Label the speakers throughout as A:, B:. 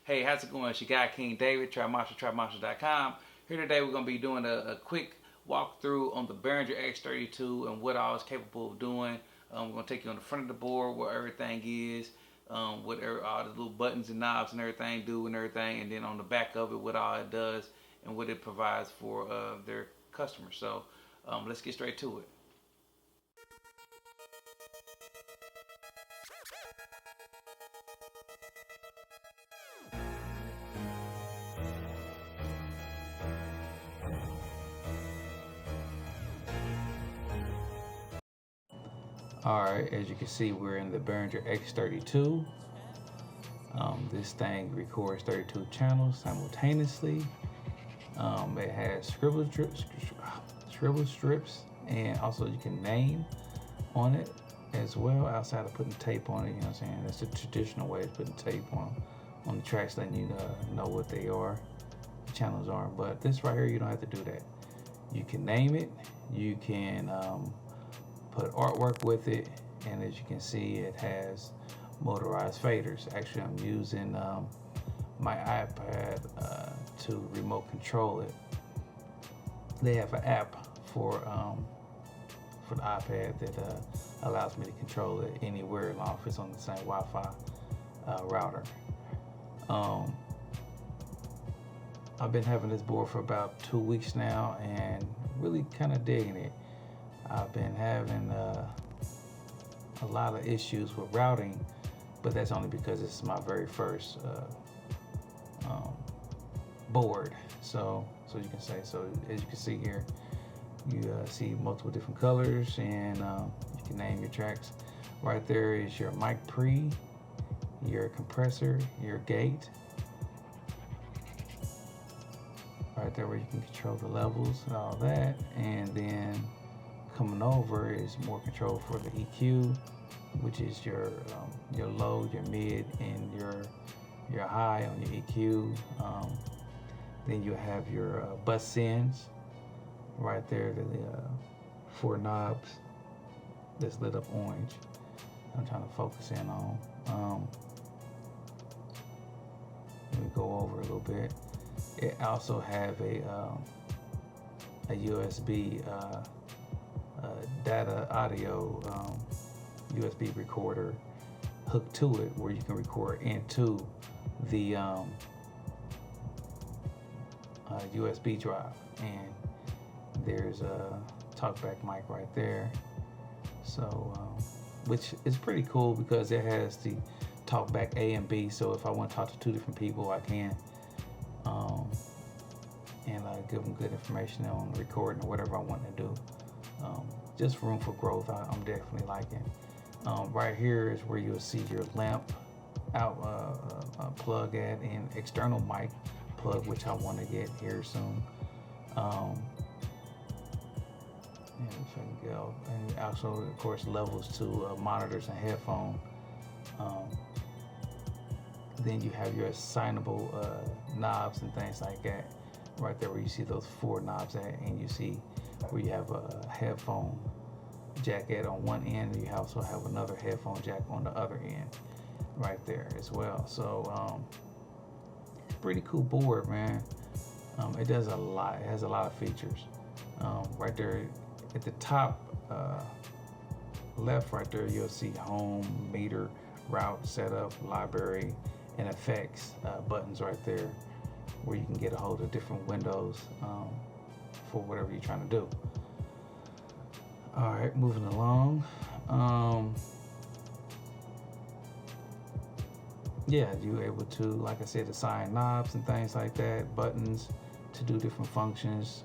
A: Hey, how's it going? It's your guy King David, TryMonster.com. Here today we're going to be doing a quick walkthrough on the Behringer X32 and what all it's capable of doing. We're going to take you on the front of the board where everything is, what all the little buttons and knobs and everything do and everything, and then on the back of it what all it does and what it provides for their customers. So let's get straight to it. Alright, as you can see, we're in the Behringer X32. This thing records 32 channels simultaneously. It has scribble strips, and also you can name on it as well, outside of putting tape on it. You know what I'm saying? That's the traditional way of putting tape on the tracks, letting you know what they are, the channels are. But this right here, you don't have to do that. You can name it, you can put artwork with it, and as you can see, it has motorized faders. Actually, I'm using my iPad to remote control it. They have an app for the iPad that allows me to control it anywhere, as long as it's on the same Wi-Fi router. I've been having this board for about 2 weeks now and really kind of digging it. I've been having a lot of issues with routing, but that's only because this is my very first board. So you can say, so as you can see here, you see multiple different colors, and you can name your tracks. Right there is your mic pre, your compressor, your gate. Right there where you can control the levels and all that. And then coming over is more control for the EQ, which is your low, your mid, and your high on your EQ. Then you have your bus sends. Right there, the 4 knobs that's lit up orange. I'm trying to focus in on. Let me go over a little bit. It also have a USB data audio USB recorder hooked to it, where you can record into the USB drive. And there's a talkback mic right there, so which is pretty cool because it has the talkback A and B. So if I want to talk to 2 different people, I can, and give them good information on the recording or whatever I want to do. Just room for growth. I'm definitely liking. Right here is where you'll see your lamp out plug at, and external mic plug, which I want to get here soon. And if I can go, and also of course levels to monitors and headphone. Then you have your assignable knobs and things like that. Right there where you see those 4 knobs at, and you see where you have a headphone jack at on one end, and you also have another headphone jack on the other end right there as well. So pretty cool board, man. It does a lot. It has a lot of features. Right there at the top left, right there, you'll see home, meter, route, setup, library, and effects buttons right there, where you can get a hold of different windows for whatever you're trying to do. All right, moving along. Yeah, you're able to, like I said, assign knobs and things like that, buttons to do different functions.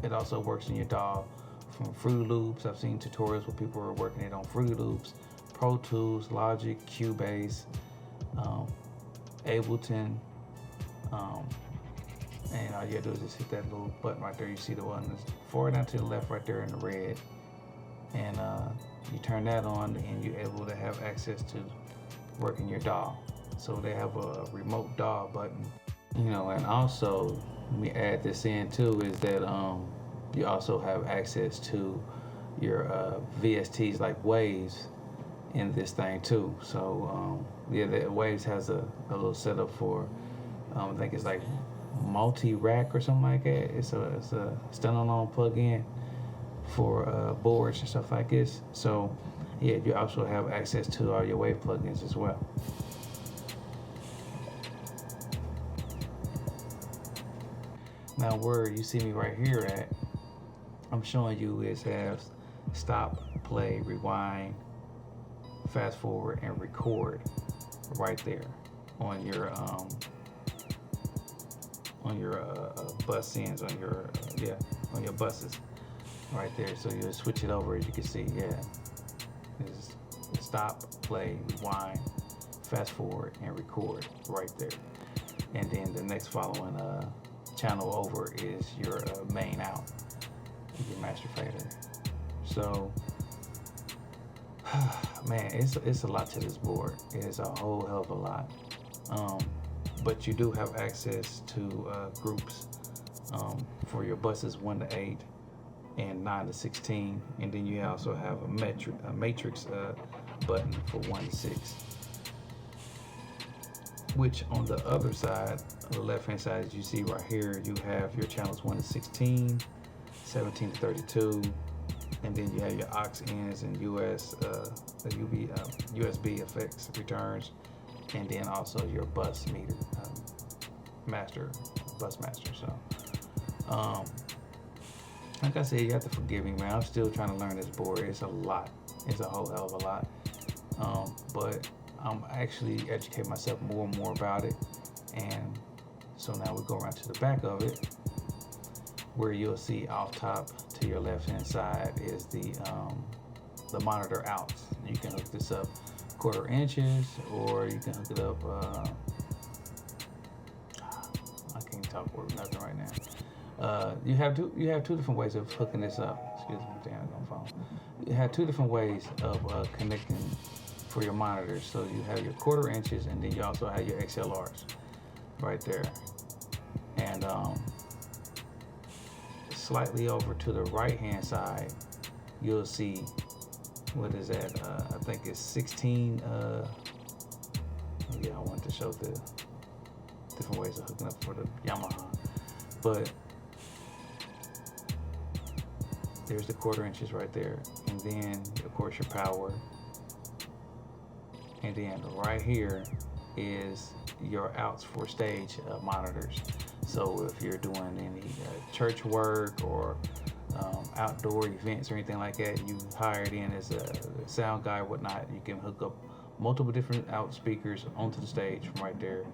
A: It also works in your DAW from Fruity Loops. I've seen tutorials where people are working it on Fruity Loops, Pro Tools, Logic, Cubase, Ableton. And all you gotta do is just hit that little button right there. You see the one that's forward down to the left right there in the red. And you turn that on, and you're able to have access to working your DAW. So they have a remote DAW button. You know, and also, let me add this in too, is that you also have access to your VSTs like waves in this thing too. So yeah, the Waves has a little setup for I think it's like multi-rack or something like that. It's a standalone plug-in for boards and stuff like this. So yeah, you also have access to all your Wave plugins as well. Now where you see me right here at, I'm showing you is has stop, play, rewind, fast forward, and record right there on your bus ends, on your on your buses right there. So you switch it over, as you can see. Yeah, is stop, play, rewind, fast forward, and record right there. And then the next following channel over is your main out, your master fader. So man, it's a lot to this board. It is a whole hell of a lot. But you do have access to groups for your buses 1 to 8 and 9 to 16, and then you also have a matrix button for 1 to 6. Which on the other side, on the left hand side, as you see right here, you have your channels 1 to 16, 17 to 32, and then you have your aux ins and USB effects returns, and then also your bus meter bus master. So like I said, you have to forgive me, man. I'm still trying to learn this board. It's a lot. It's a whole hell of a lot. But I'm actually educating myself more and more about it. And so now we go around to the back of it, where you'll see off top to your left hand side is the monitor outs. You can hook this up 1/4 inches, or you can hook it up I can't talk word nothing right now. You have two different ways of hooking this up. Excuse me, damn, I'm on phone. You have two different ways of connecting for your monitors. So you have your 1/4 inches, and then you also have your XLRs right there. And slightly over to the right hand side, you'll see, what is that? I think it's 16. Yeah, I wanted to show the different ways of hooking up for the Yamaha, but there's the 1/4 inches right there, and then of course your power, and then right here is your outs for stage monitors. So if you're doing any church work or outdoor events or anything like that, you hired in as a sound guy or whatnot, you can hook up multiple different out speakers onto the stage from right there.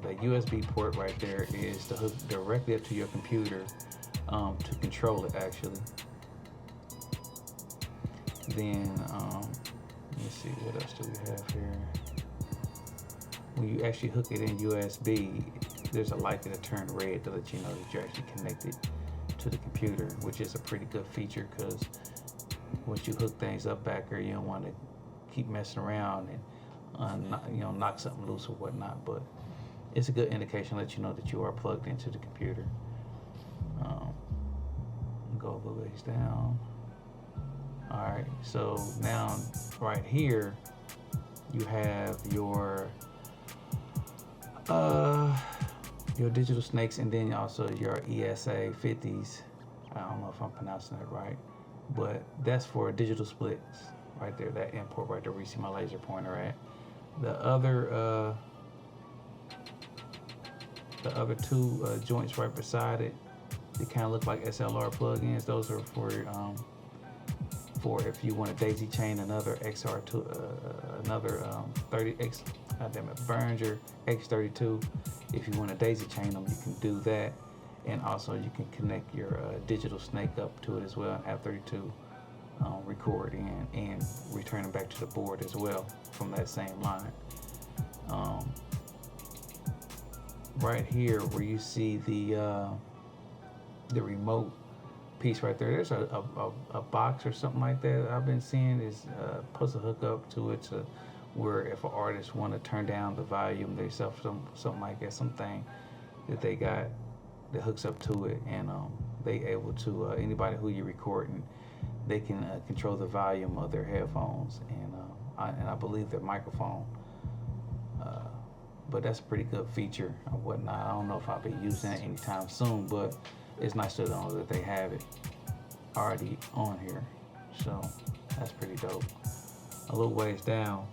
A: The USB port right there is to hook directly up to your computer to control it actually. Then let's see, what else do we have here? When you actually hook it in USB, there's a light that'll turn red to let you know that you're actually connected to the computer, which is a pretty good feature, because once you hook things up back there, you don't want to keep messing around and knock something loose or whatnot. But it's a good indication to let you know that you are plugged into the computer. Go a little ways down. All right, so now right here you have your digital snakes, and then also your ESA 50s. I don't know if I'm pronouncing that right, but that's for digital splits right there, that import right there where you see my laser pointer at. The other two joints right beside it, they kind of look like SLR plugins. Those are for if you want to daisy chain another another 30X, Behringer X32. If you want to daisy chain them, you can do that, and also you can connect your digital snake up to it as well and have 32 record and return them back to the board as well from that same line. Right here where you see the remote piece right there, there's a box or something like that I've been seeing is supposed to hook up to it, to where if an artist want to turn down the volume themselves, something like that, something that they got that hooks up to it, and they able to anybody who you're recording, they can control the volume of their headphones and and I believe their microphone. But that's a pretty good feature or whatnot. I don't know if I'll be using it anytime soon, but it's nice to know that they have it already on here. So that's pretty dope. A little ways down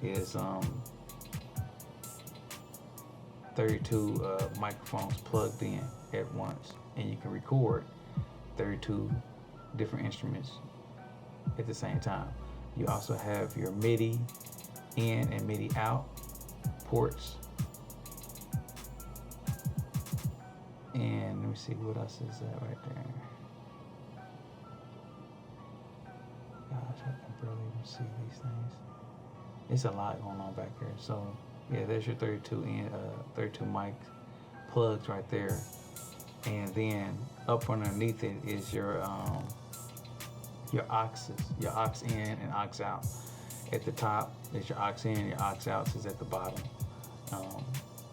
A: is 32 microphones plugged in at once, and you can record 32 different instruments at the same time. You also have your MIDI in and MIDI out ports. And let me see what else is that right there. Gosh, I can barely even see these things. It's a lot going on back here. So yeah, there's your 32 mic plugs right there. And then up underneath it is your auxes, your aux in and aux out. At the top is your aux in, your aux out is at the bottom.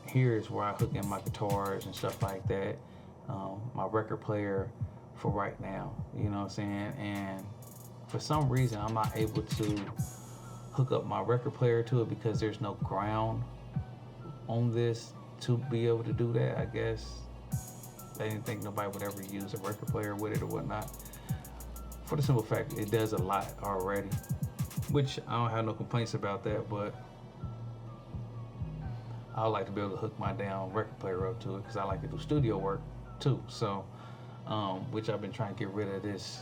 A: Here is where I hook in my guitars and stuff like that. My record player for right now, you know what I'm saying? And for some reason, I'm not able to hook up my record player to it because there's no ground on this to be able to do that. I guess they didn't think nobody would ever use a record player with it or whatnot. For the simple fact, it does a lot already, which I don't have no complaints about that, but I like to be able to hook my damn record player up to it because I like to do studio work too. So, which I've been trying to get rid of this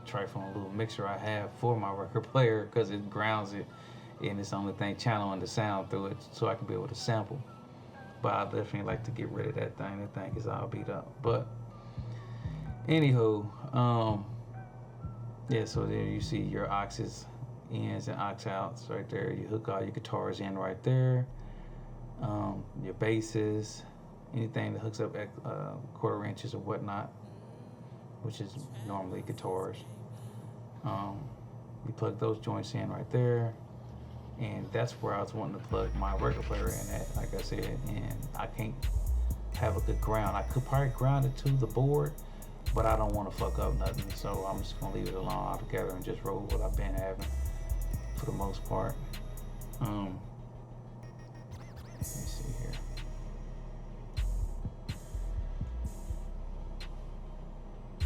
A: trifling little mixer I have for my record player because it grounds it, and it's the only thing channeling the sound through it, so I can be able to sample. But I definitely like to get rid of that thing. That thing is all beat up. But anywho, yeah. So there you see your auxes ins and aux outs right there. You hook all your guitars in right there. Your basses, anything that hooks up at quarter inches or whatnot, which is normally guitars. You plug those joints in right there, and that's where I was wanting to plug my record player in at, like I said, and I can't have a good ground. I could probably ground it to the board, but I don't want to fuck up nothing, so I'm just gonna leave it alone altogether and just roll with what I've been having for the most part. Let me see here.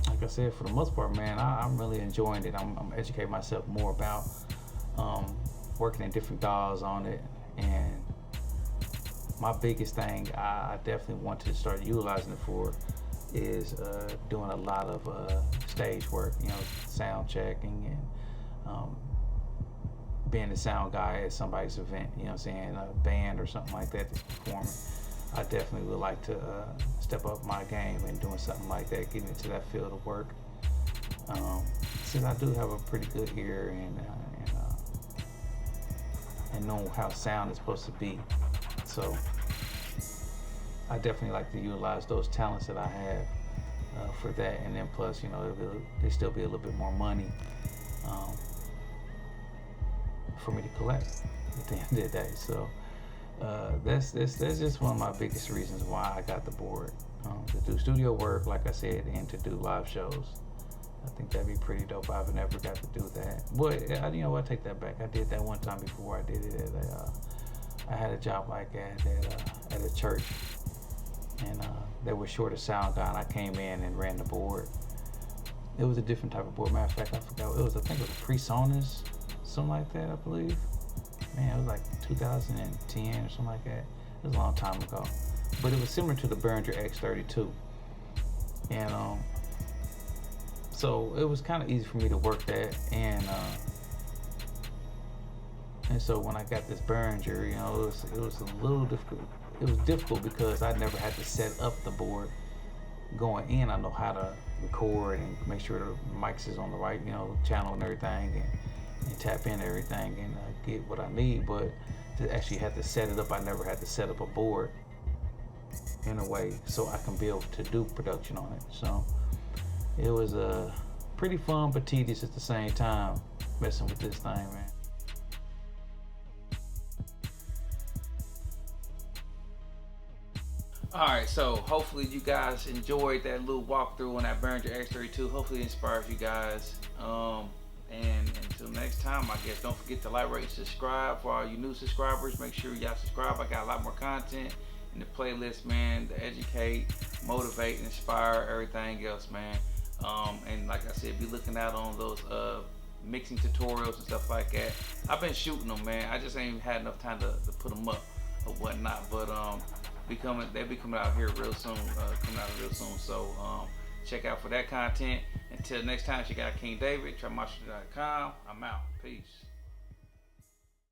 A: Like I said, for the most part, man, I'm really enjoying it. I'm educating myself more about working in different DAWs on it, and my biggest thing I definitely want to start utilizing it for is doing a lot of stage work, you know, sound checking and being the sound guy at somebody's event, you know what I'm saying, a band or something like that that's performing. I definitely would like to step up my game and doing something like that, getting into that field of work. Since I do have a pretty good ear and know how sound is supposed to be, so I definitely like to utilize those talents that I have for that, and then plus, you know, there'll still be a little bit more money for me to collect at the end of the day. So that's just one of my biggest reasons why I got the board, to do studio work, like I said, and to do live shows. I think that'd be pretty dope. I've never got to do that. But you know what? I take that back. I did that one time before. I did it at I had a job like that at a church, and they were short a sound guy, and I came in and ran the board. It was a different type of board. Matter of fact, I forgot. I think it was a PreSonus, something like that, I believe. Man, it was like 2010 or something like that. It was a long time ago. But it was similar to the Behringer X32. And so it was kind of easy for me to work that. And so when I got this Behringer, you know, it was a little difficult. It was difficult because I never had to set up the board going in. I know how to record and make sure the mics is on the right, you know, channel and everything, and tap in everything and get what I need. But to actually have to set it up, I never had to set up a board in a way so I can be able to do production on it. So it was pretty fun but tedious at the same time messing with this thing, man. Alright, so hopefully you guys enjoyed that little walkthrough on that Behringer X32. Hopefully it inspires you guys and Until next time, I guess don't forget to like, rate, and subscribe. For all you new subscribers, make sure y'all subscribe. I got a lot more content in the playlist, man, to educate, motivate, inspire, everything else, man. And like I said, be looking out on those mixing tutorials and stuff like that. I've been shooting them, man. I just ain't had enough time to put them up or whatnot. But they'll be coming out here real soon. So check out for that content. Until next time, check out King David, trymaster.com. I'm out. Peace.